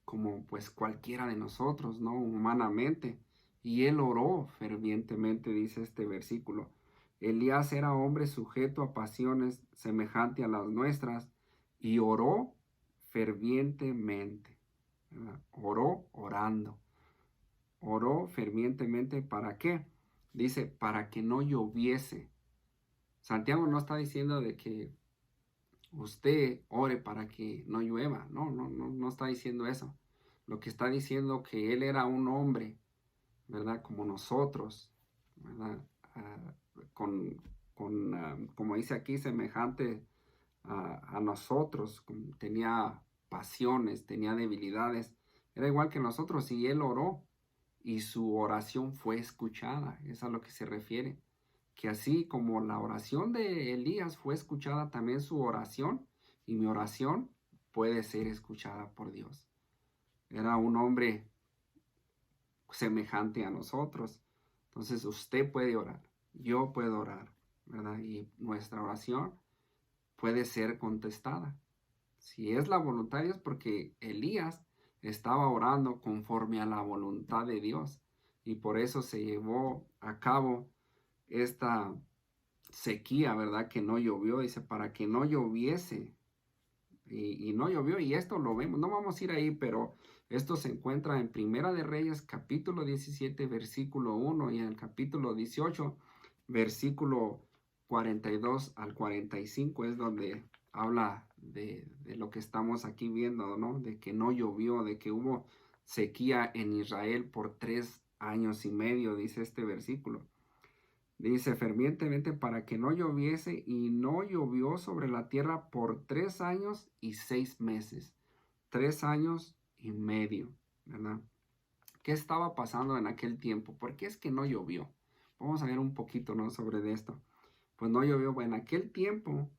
como pues cualquiera de nosotros, ¿no? Humanamente. Y él oró fervientemente, dice este versículo. Elías era hombre sujeto a pasiones semejante a las nuestras y oró fervientemente, ¿verdad? Oró orando. Oró fervientemente, ¿para qué? Dice, para que no lloviese. Santiago no está diciendo de que usted ore para que no llueva. No está diciendo eso. Lo que está diciendo que él era un hombre, ¿verdad? Como nosotros, ¿verdad? Ah, como dice aquí, semejante a nosotros. Tenía pasiones, tenía debilidades. Era igual que nosotros y él oró y su oración fue escuchada. Es a lo que se refiere. Que así como la oración de Elías fue escuchada, también su oración y mi oración puede ser escuchada por Dios. Era un hombre semejante a nosotros. Entonces usted puede orar, yo puedo orar, ¿verdad? Y nuestra oración puede ser contestada. Si es la voluntad de Dios, porque Elías estaba orando conforme a la voluntad de Dios. Y por eso se llevó a cabo esta sequía, ¿verdad? Que no llovió, dice, para que no lloviese. Y no llovió, y esto lo vemos, no vamos a ir ahí, pero esto se encuentra en Primera de Reyes, capítulo 17, versículo 1, y en el capítulo 18, versículo 42 al 45, es donde habla de lo que estamos aquí viendo, ¿no? De que no llovió, de que hubo sequía en Israel por 3 años y medio, dice este versículo. Dice fervientemente para que no lloviese, y no llovió sobre la tierra por 3 años y 6 meses. 3 años y medio, ¿verdad? ¿Qué estaba pasando en aquel tiempo? ¿Por qué es que no llovió? vamos a ver un poquito, ¿no? Sobre esto. Pues no llovió. En aquel tiempo,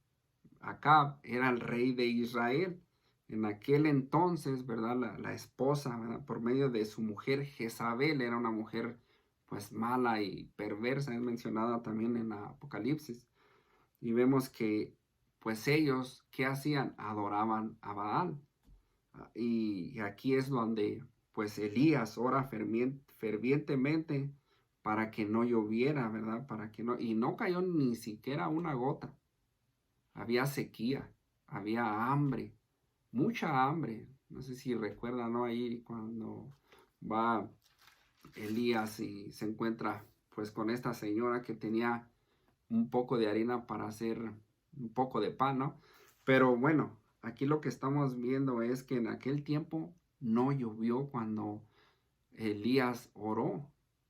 Acab era el rey de Israel. En aquel entonces, ¿verdad? La esposa, ¿verdad? Por medio de su mujer Jezabel, era una mujer pues mala y perversa, es mencionada también en Apocalipsis. Y vemos que pues ellos, ¿qué hacían? Adoraban a Baal. Y aquí es donde pues Elías ora fervientemente para que no lloviera, ¿verdad? Para que no, y no cayó ni siquiera una gota. Había sequía, había hambre, mucha hambre. No sé si recuerdan, ¿no? Ahí cuando va Elías y se encuentra pues con esta señora que tenía un poco de harina para hacer un poco de pan, ¿no? Pero bueno, aquí lo que estamos viendo es que en aquel tiempo no llovió cuando Elías oró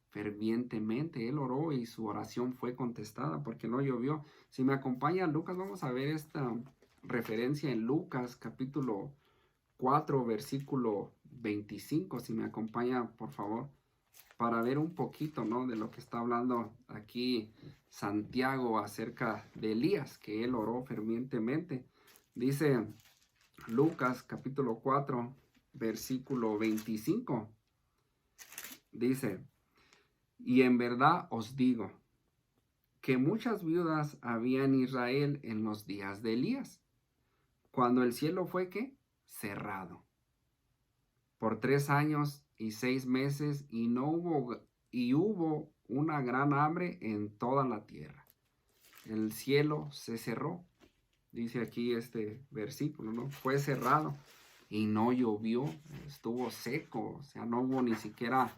fervientemente. Él oró y su oración fue contestada porque no llovió. Si me acompaña Lucas, vamos a ver esta referencia en Lucas capítulo 4, versículo 25. Si me acompaña, por favor, para ver un poquito, ¿no? De lo que está hablando aquí Santiago acerca de Elías, que él oró fervientemente. Dice Lucas capítulo 4, versículo 25. Dice, y en verdad os digo que muchas viudas había en Israel en los días de Elías, cuando el cielo fue ¿qué? Cerrado por 3 años y 6 meses, y hubo una gran hambre en toda la tierra. El cielo se cerró, dice aquí este versículo, ¿no? Fue cerrado y no llovió, estuvo seco, o sea, no hubo ni siquiera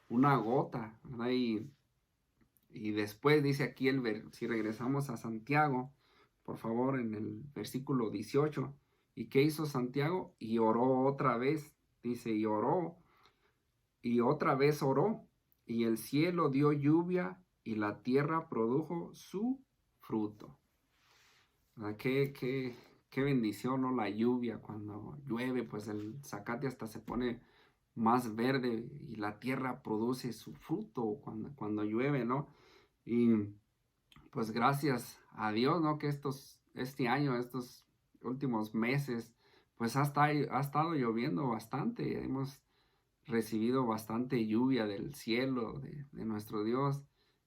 una gota, ¿verdad? Y después dice aquí, si regresamos a Santiago, por favor, en el versículo 18, ¿y qué hizo Santiago? Y oró otra vez, dice, y oró, y otra vez oró, y el cielo dio lluvia, y la tierra produjo su fruto. Qué bendición, ¿no? La lluvia, cuando llueve, pues el zacate hasta se pone más verde y la tierra produce su fruto cuando llueve, ¿no? Y pues gracias a Dios, ¿no? Que este año, estos últimos meses, pues ha estado lloviendo bastante. Hemos recibido bastante lluvia del cielo, de nuestro Dios.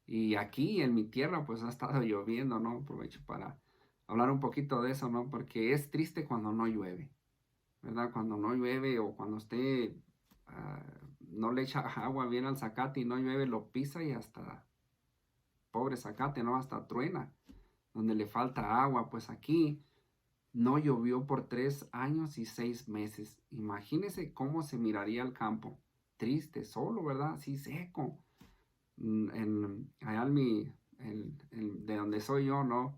Y aquí en mi tierra, pues ha estado lloviendo, ¿no? Aprovecho para hablar un poquito de eso, ¿no? Porque es triste cuando no llueve, ¿verdad? Cuando no llueve o cuando usted no le echa agua bien al zacate y no llueve, lo pisa y hasta pobre zacate, ¿no? Hasta truena, donde le falta agua. Pues aquí no llovió por 3 años y 6 meses. Imagínese cómo se miraría el campo. Triste, solo, ¿verdad? Así seco. Allá de donde soy yo, ¿no?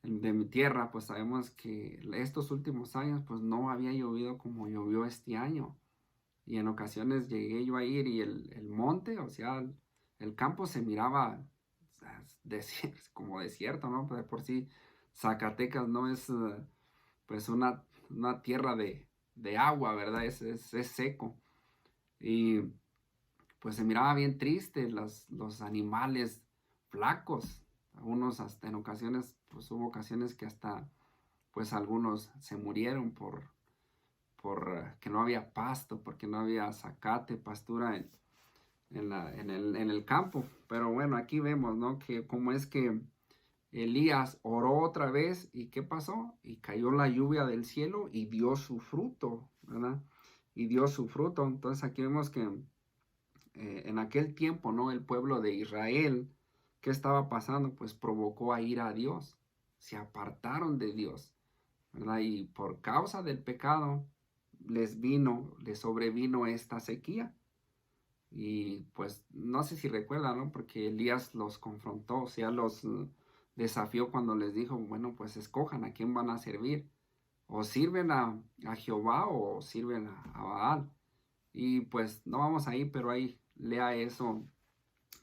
De mi tierra, pues sabemos que estos últimos años, pues no había llovido como llovió este año. Y en ocasiones llegué yo a ir y el monte, o sea, el campo se miraba como desierto, ¿no? Pues de por sí Zacatecas no es pues una tierra de agua, ¿verdad? Es seco. Y pues se miraba bien triste los animales flacos. Algunos hasta en ocasiones, pues hubo ocasiones que hasta pues algunos se murieron por que no había pasto, porque no había zacate, pastura en el campo. Pero bueno, aquí vemos, ¿no? Que cómo es que Elías oró otra vez y ¿qué pasó? Y cayó la lluvia del cielo y dio su fruto, ¿verdad? Y dio su fruto. Entonces aquí vemos que en aquel tiempo, ¿no? El pueblo de Israel, ¿qué estaba pasando? Pues provocó a ir a Dios. Se apartaron de Dios, ¿verdad? Y por causa del pecado les sobrevino esta sequía. Y pues no sé si recuerdan, ¿no? Porque Elías los confrontó, o sea, los desafió cuando les dijo, bueno, pues escojan a quién van a servir. O sirven a Jehová o sirven a Baal. Y pues no vamos ahí, pero ahí lea eso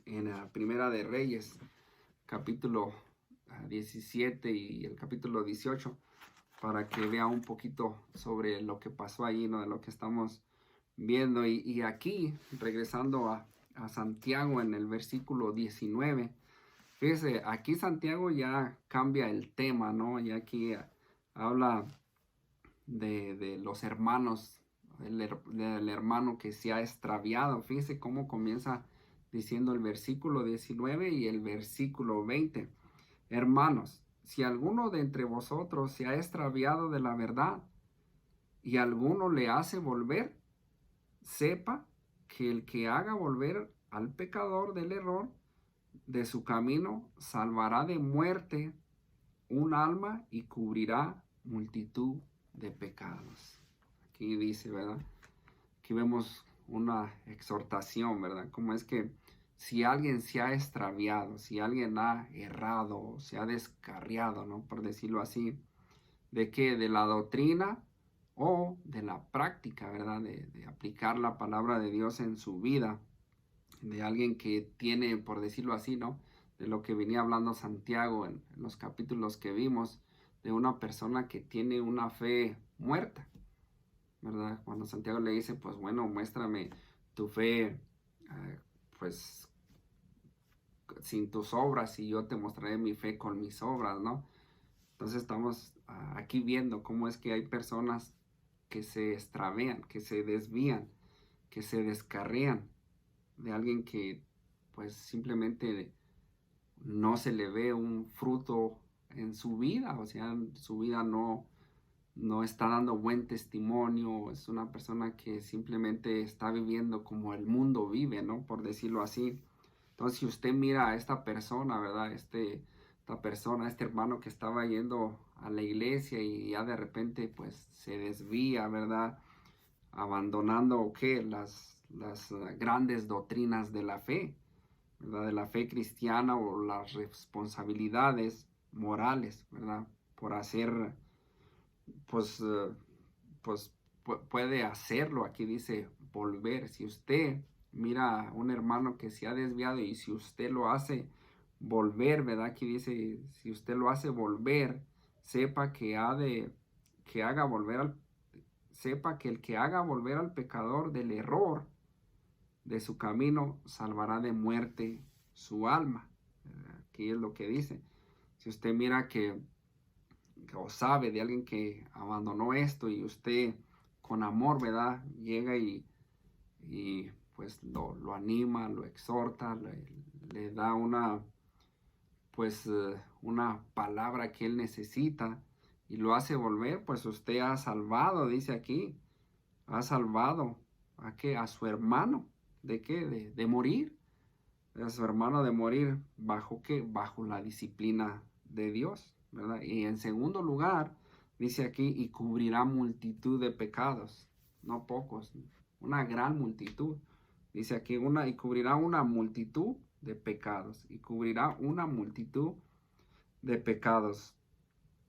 en la Primera de Reyes, capítulo 17 y el capítulo 18, para que vea un poquito sobre lo que pasó ahí, ¿no? De lo que estamos viendo. Y aquí, regresando a Santiago en el versículo 19. Fíjese, aquí Santiago ya cambia el tema, ¿no? Y aquí habla de los hermanos, del hermano que se ha extraviado. Fíjese cómo comienza diciendo el versículo 19 y el versículo 20. Hermanos, si alguno de entre vosotros se ha extraviado de la verdad y alguno le hace volver, sepa que el que haga volver al pecador del error de su camino salvará de muerte un alma y cubrirá multitud de pecados. Aquí dice, ¿verdad? Aquí vemos una exhortación, ¿verdad? Como es que si alguien se ha extraviado, si alguien ha errado, se ha descarriado, ¿no? Por decirlo así, ¿de qué? De la doctrina o de la práctica, ¿verdad? De aplicar la palabra de Dios en su vida, de alguien que tiene, por decirlo así, ¿no? De lo que venía hablando Santiago en los capítulos que vimos, de una persona que tiene una fe muerta, ¿verdad? Cuando Santiago le dice, pues bueno, muéstrame tu fe, pues sin tus obras y yo te mostraré mi fe con mis obras, ¿no? Entonces estamos aquí viendo cómo es que hay personas que se extravían, que se desvían, que se descarrían de alguien que pues simplemente no se le ve un fruto en su vida, o sea, su vida no está dando buen testimonio, es una persona que simplemente está viviendo como el mundo vive, ¿no? Por decirlo así. Entonces, si usted mira a esta persona, ¿verdad? Esta persona, este hermano que estaba yendo a la iglesia y ya de repente pues se desvía, ¿verdad? Abandonando, ¿qué? Las grandes doctrinas de la fe, ¿verdad? De la fe cristiana o las responsabilidades morales, ¿verdad? Por hacer, pues, pues puede hacerlo. Aquí dice volver. Si usted mira a un hermano que se ha desviado y si usted lo hace volver, ¿verdad? Aquí dice, si usted lo hace volver, sepa que haga volver sepa que el que haga volver al pecador del error de su camino salvará de muerte su alma. Aquí es lo que dice. Si usted mira o sabe de alguien que abandonó esto y usted con amor, ¿verdad? Llega y pues lo anima, lo exhorta, le da una palabra que él necesita y lo hace volver, pues usted ha salvado, dice aquí, ha salvado ¿a qué? A su hermano. ¿De qué? De morir. A su hermano de morir. ¿Bajo qué? Bajo la disciplina de Dios, ¿verdad? Y en segundo lugar, dice aquí, y cubrirá multitud de pecados. No pocos, una gran multitud. Dice aquí, y cubrirá una multitud de pecados. Y cubrirá una multitud de pecados.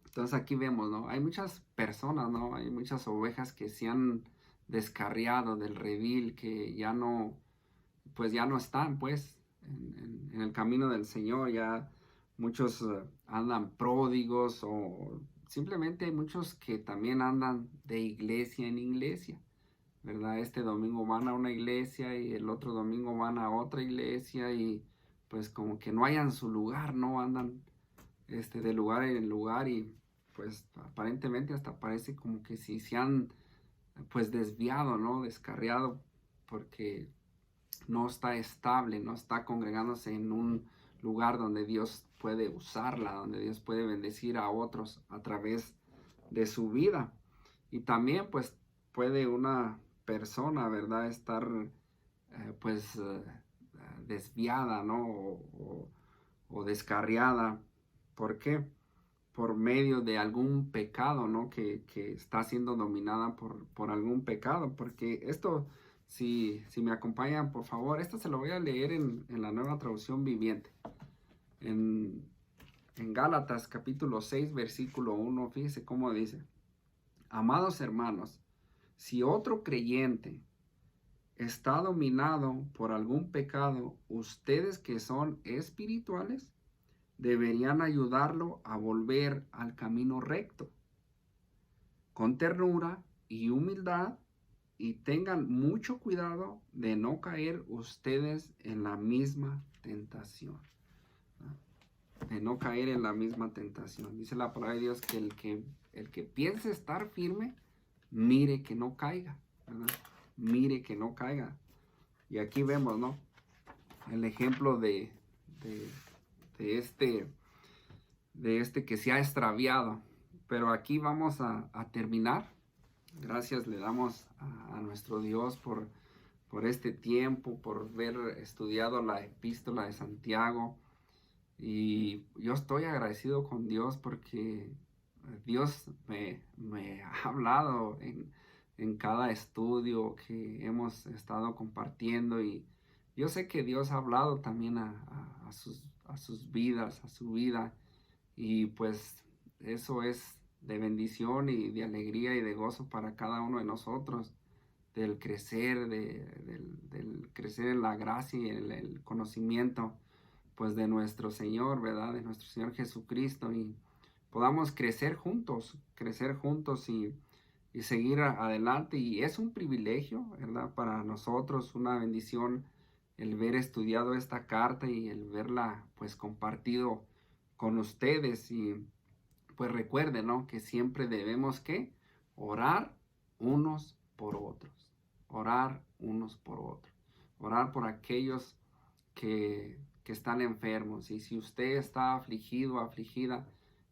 Entonces aquí vemos, ¿no? Hay muchas personas, ¿no? Hay muchas ovejas que se han descarriado del redil, que pues ya no están, pues, en el camino del Señor. Ya muchos andan pródigos o simplemente hay muchos que también andan de iglesia en iglesia, ¿verdad? Este domingo van a una iglesia y el otro domingo van a otra iglesia y pues como que no hayan su lugar, ¿no? Andan de lugar en lugar y pues aparentemente hasta parece como que si se han pues desviado, ¿no? Descarriado porque no está estable, no está congregándose en un lugar donde Dios puede usarla, donde Dios puede bendecir a otros a través de su vida. Y también pues puede una persona, ¿verdad? Estar desviada, ¿no? O descarriada. ¿Por qué? Por medio de algún pecado, ¿no? Que está siendo dominada por algún pecado. Porque esto, si me acompañan, por favor, esto se lo voy a leer en la Nueva Traducción Viviente. En Gálatas capítulo 6, versículo 1, fíjese cómo dice. Amados hermanos, si otro creyente está dominado por algún pecado, ustedes que son espirituales, deberían ayudarlo a volver al camino recto, con ternura y humildad, y tengan mucho cuidado de no caer ustedes en la misma tentación. De no caer en la misma tentación. Dice la palabra de Dios que el que piense estar firme, mire que no caiga, ¿verdad? Mire que no caiga. Y aquí vemos, ¿no? El ejemplo de este que se ha extraviado. Pero aquí vamos a terminar. Gracias le damos a nuestro Dios por este tiempo, por haber estudiado la epístola de Santiago. Y yo estoy agradecido con Dios porque Dios me ha hablado en cada estudio que hemos estado compartiendo. Y yo sé que Dios ha hablado también a sus vidas, a su vida. Y pues eso es de bendición y de alegría y de gozo para cada uno de nosotros, del crecer, del crecer en la gracia y en el conocimiento, pues de nuestro Señor, ¿verdad? De nuestro Señor Jesucristo, y podamos crecer juntos y seguir adelante. Y es un privilegio, ¿verdad? Para nosotros, una bendición el ver estudiado esta carta y el verla pues compartido con ustedes. Y pues recuerden, ¿no? Que siempre debemos que orar unos por otros. Orar unos por otros. Orar por aquellos que están enfermos. Y si usted está afligido o afligida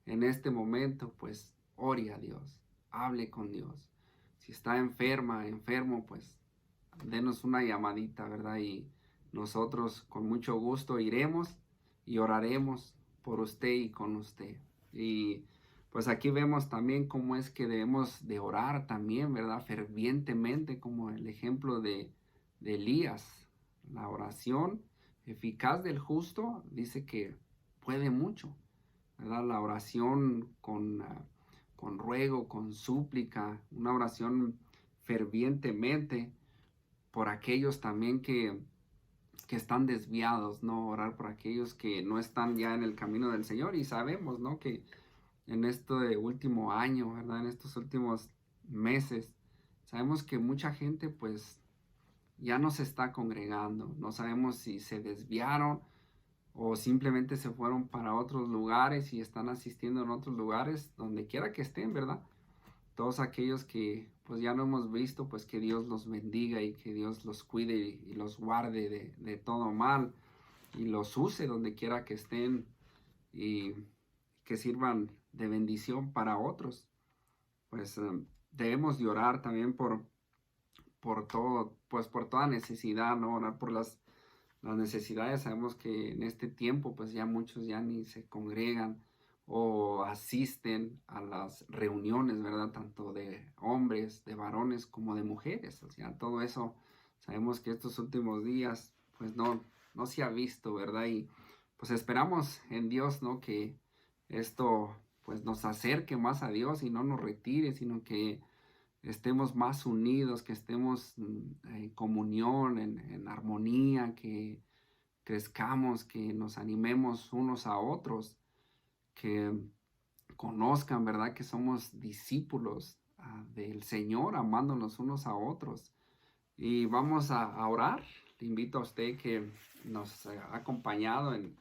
en este momento, pues ore a Dios. Hable con Dios. Si está enfermo, pues denos una llamadita, ¿verdad? Y nosotros con mucho gusto iremos y oraremos por usted y con usted. Y pues aquí vemos también cómo es que debemos de orar también, ¿verdad? Fervientemente, como el ejemplo de Elías. La oración eficaz del justo dice que puede mucho, ¿verdad? La oración con ruego, con súplica, una oración fervientemente por aquellos también que están desviados, ¿no? Orar por aquellos que no están ya en el camino del Señor. Y sabemos, ¿no? Que en este último año, ¿verdad? En estos últimos meses, sabemos que mucha gente pues ya no se está congregando. No sabemos si se desviaron o simplemente se fueron para otros lugares y están asistiendo en otros lugares, donde quiera que estén, ¿verdad? Todos aquellos que pues ya no hemos visto, pues que Dios los bendiga y que Dios los cuide y los guarde de todo mal y los use donde quiera que estén y que sirvan de bendición para otros. Pues debemos de orar también por todo, pues por toda necesidad, ¿no? Orar por las necesidades. Sabemos que en este tiempo pues ya muchos ya ni se congregan o asisten a las reuniones, ¿verdad? Tanto de hombres, de varones, como de mujeres. O sea, todo eso sabemos que estos últimos días pues no se ha visto, ¿verdad? Y pues esperamos en Dios, ¿no? Que esto pues nos acerque más a Dios y no nos retire, sino que estemos más unidos, que estemos en comunión, en armonía, que crezcamos, que nos animemos unos a otros, que conozcan, ¿verdad? Que somos discípulos del Señor, amándonos unos a otros. Y vamos a orar. Le invito a usted que nos ha acompañado en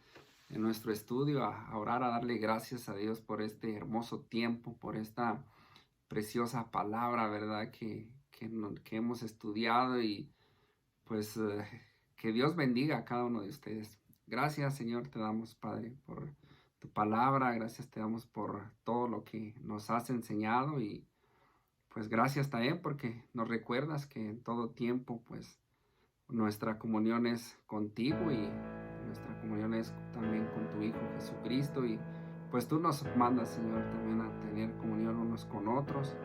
nuestro estudio a orar, a darle gracias a Dios por este hermoso tiempo, por esta preciosa palabra, ¿verdad? Que hemos estudiado. Y pues que Dios bendiga a cada uno de ustedes. Gracias, Señor, te damos, Padre, por tu palabra. Gracias te damos por todo lo que nos has enseñado. Y pues gracias también porque nos recuerdas que en todo tiempo, pues nuestra comunión es contigo y nuestra comunión es también con tu Hijo Jesucristo. Y pues tú nos mandas, Señor, también a tener comunión unos con otros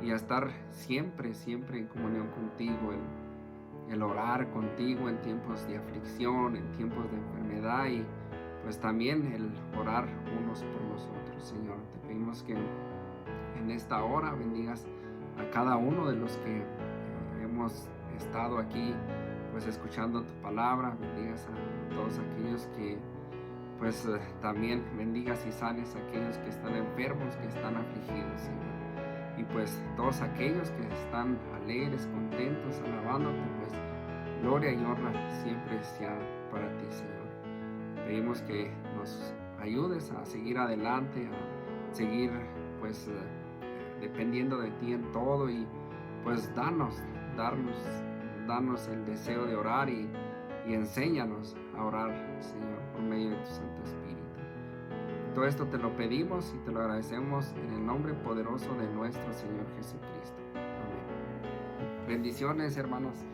y a estar siempre en comunión contigo, el orar contigo en tiempos de aflicción, en tiempos de enfermedad, y pues también el orar unos por los otros. Señor, te pedimos que en esta hora bendigas a cada uno de los que hemos estado aquí pues escuchando tu palabra. Bendigas a todos aquellos que pues también bendigas y sanes a aquellos que están enfermos, que están afligidos, Señor. Y pues todos aquellos que están alegres, contentos, alabándote, pues gloria y honra siempre sea para ti, Señor. Pedimos que nos ayudes a seguir adelante, a seguir pues dependiendo de ti en todo, y pues darnos el deseo de orar, y enséñanos a orar, Señor, por medio de tu Santo Espíritu. Todo esto te lo pedimos y te lo agradecemos en el nombre poderoso de nuestro Señor Jesucristo. Amén. Bendiciones, hermanos.